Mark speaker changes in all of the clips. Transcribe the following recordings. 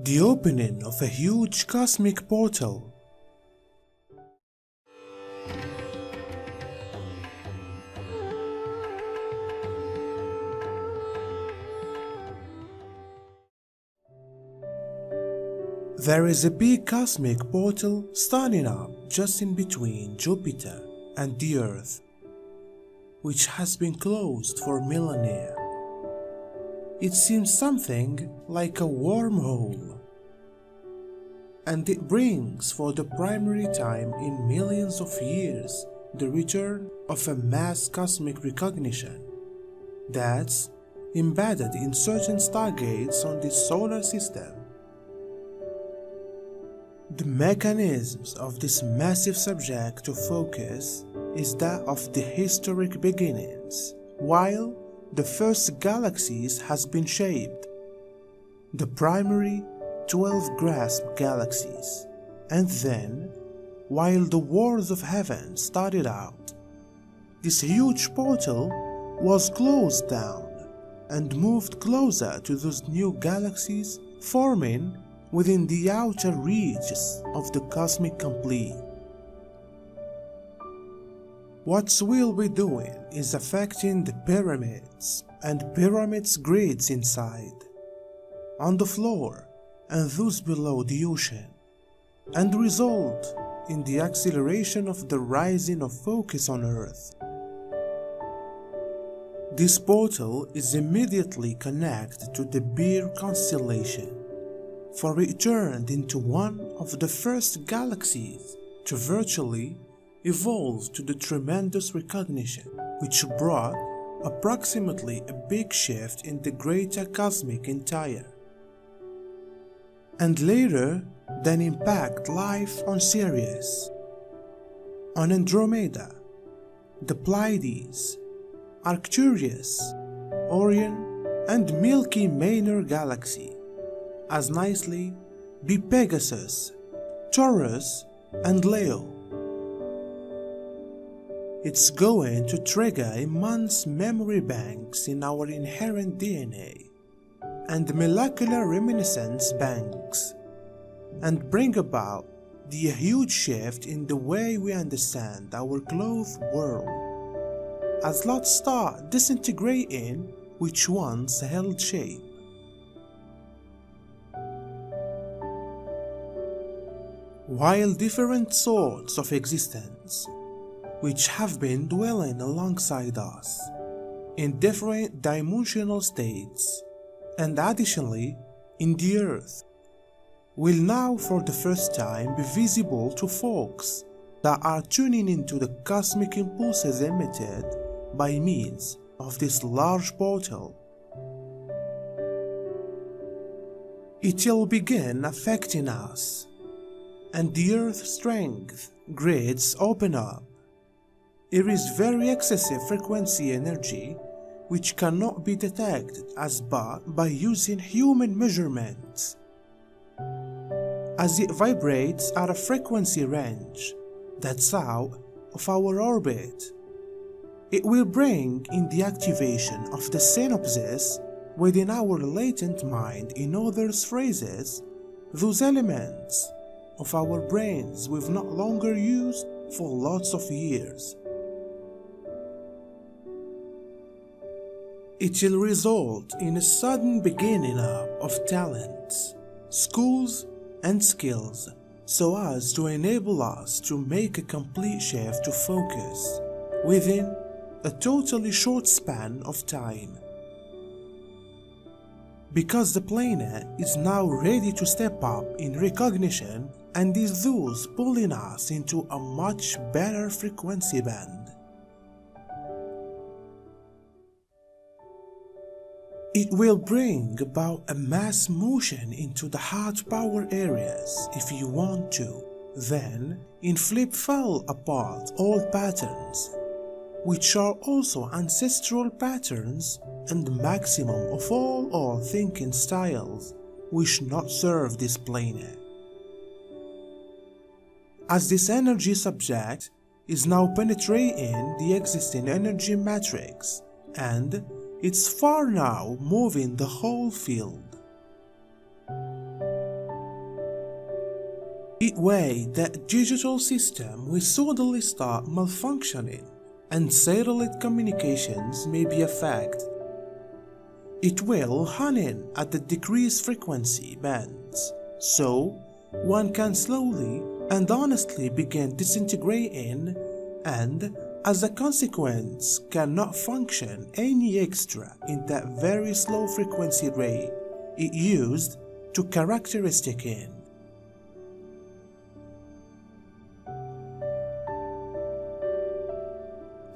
Speaker 1: The opening of a huge cosmic portal. There is a big cosmic portal starting up just in between Jupiter and the Earth, which has been closed for millennia. It seems something like a wormhole, and it brings for the primary time in millions of years the return of a mass cosmic recognition that's embedded in certain stargates on this solar system. The mechanisms of this massive subject of focus is that of the historic beginnings, while the first galaxies has been shaped, the primary 12 grasp galaxies, and then, while the wars of heaven started out, this huge portal was closed down and moved closer to those new galaxies forming within the outer reaches of the cosmic complete. What we'll be doing is affecting the pyramids and pyramids grids inside, on the floor and those below the ocean, and result in the acceleration of the rising of focus on Earth. This portal is immediately connected to the Bear constellation, for it turned into one of the first galaxies to virtually evolve to the tremendous recognition which brought approximately a big shift in the greater cosmic entire, and later then impact life on Sirius, on Andromeda, the Pleiades, Arcturus, Orion, and Milky Minor galaxy, as nicely be Pegasus, Taurus, and Leo. It's going to trigger immense memory banks in our inherent DNA and molecular reminiscence banks, and bring about the huge shift in the way we understand our clothed world, as lots start disintegrating which once held shape. While different sorts of existence which have been dwelling alongside us in different dimensional states and additionally in the Earth will now for the first time be visible to folks that are tuning into the cosmic impulses emitted by means of this large portal. It will begin affecting us, and the Earth's strength grids open up. It is very excessive frequency energy which cannot be detected as but by using human measurements, as it vibrates at a frequency range that's out of our orbit. It will bring in the activation of the synapses within our latent mind, in other phrases, those elements of our brains we've not longer used for lots of years. It will result in a sudden beginning up of talents, schools, and skills, so as to enable us to make a complete shift to focus within a totally short span of time. Because the planet is now ready to step up in recognition and is thus pulling us into a much better frequency band. It will bring about a mass motion into the heart power areas if you want to, then in fall apart old patterns, which are also ancestral patterns and maximum of all our thinking styles which not serve this planet. As this energy subject is now penetrating the existing energy matrix, and it's far now moving the whole field. It way that digital system will suddenly start malfunctioning and satellite communications may be affected. It will hone in at the decreased frequency bands, so one can slowly and honestly begin disintegrating and, as a consequence, cannot function any extra in that very slow frequency rate it used to characteristic in.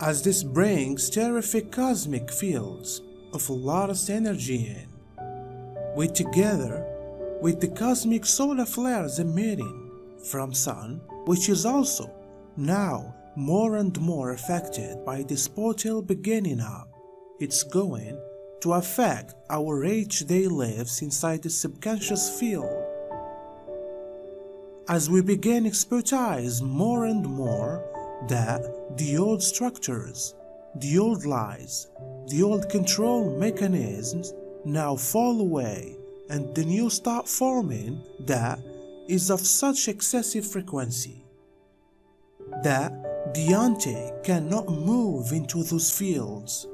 Speaker 1: As this brings terrific cosmic fields of lost energy in, together with the cosmic solar flares emitting from Sun, which is also now more and more affected by this portal beginning up, it's going to affect our each-day lives inside the subconscious field. As we begin expertise more and more that the old structures, the old lies, the old control mechanisms now fall away and the new start forming that is of such excessive frequency that the ante cannot move into those fields.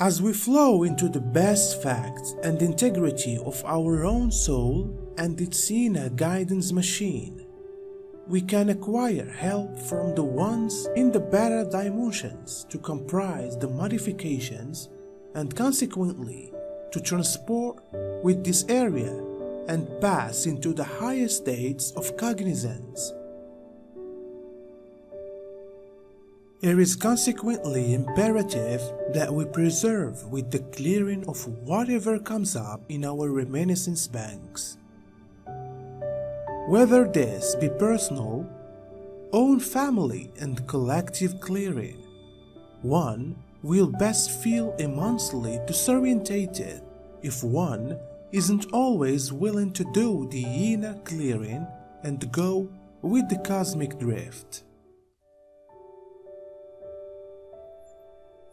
Speaker 1: As we flow into the best facts and integrity of our own soul and its inner guidance machine, we can acquire help from the ones in the better dimensions to comprise the modifications and consequently to transport with this area and pass into the higher states of cognizance. It is consequently imperative that we preserve with the clearing of whatever comes up in our reminiscence banks. Whether this be personal, own family and collective clearing, one will best feel immensely disorientated if one isn't always willing to do the inner clearing and go with the cosmic drift.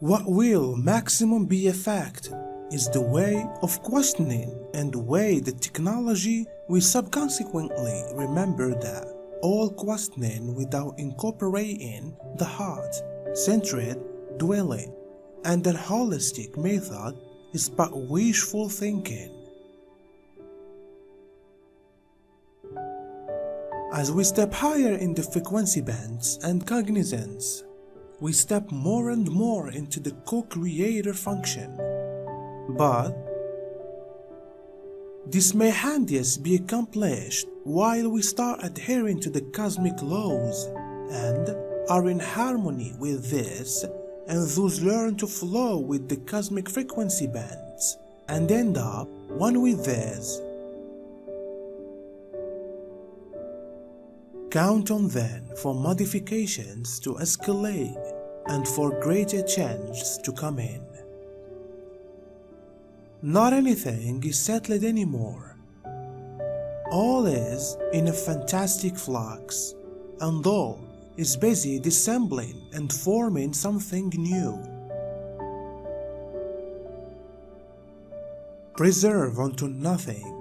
Speaker 1: What will maximum be affected is the way of questioning and the way the technology will subsequently remember that all questioning without incorporating the heart-centered dwelling and a holistic method is but wishful thinking. As we step higher in the frequency bands and cognizance, we step more and more into the co-creator function. But this may handiest be accomplished while we start adhering to the cosmic laws and are in harmony with this and thus learn to flow with the cosmic frequency bands and end up one with this. Count on then for modifications to escalate and for greater changes to come in. Not anything is settled anymore. All is in a fantastic flux, and all is busy dissembling and forming something new. Preserve unto nothing,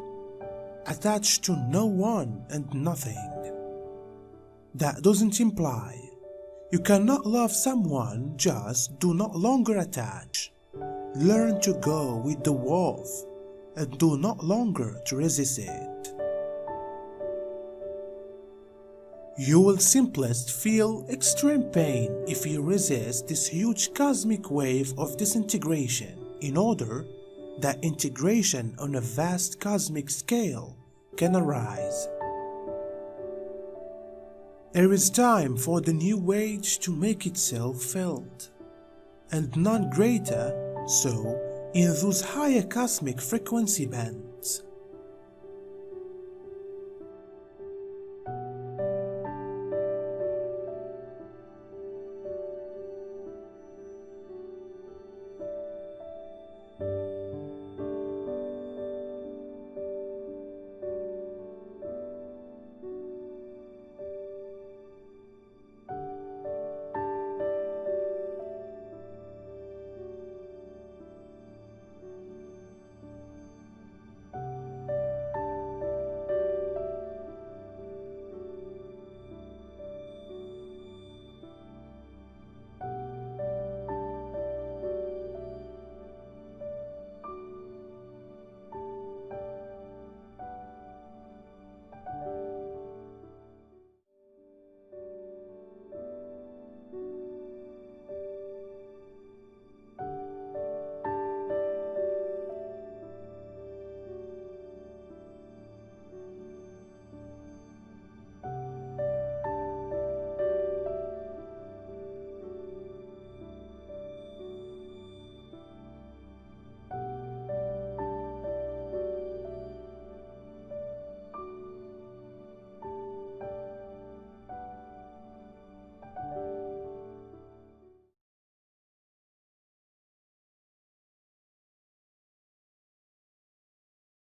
Speaker 1: attached to no one and nothing. That doesn't imply you cannot love someone, just do not longer attach. Learn to go with the wolf and do not longer to resist it. You will simplest feel extreme pain if you resist this huge cosmic wave of disintegration in order that integration on a vast cosmic scale can arise. It is time for the new age to make itself felt, and none greater so in those higher cosmic frequency bands.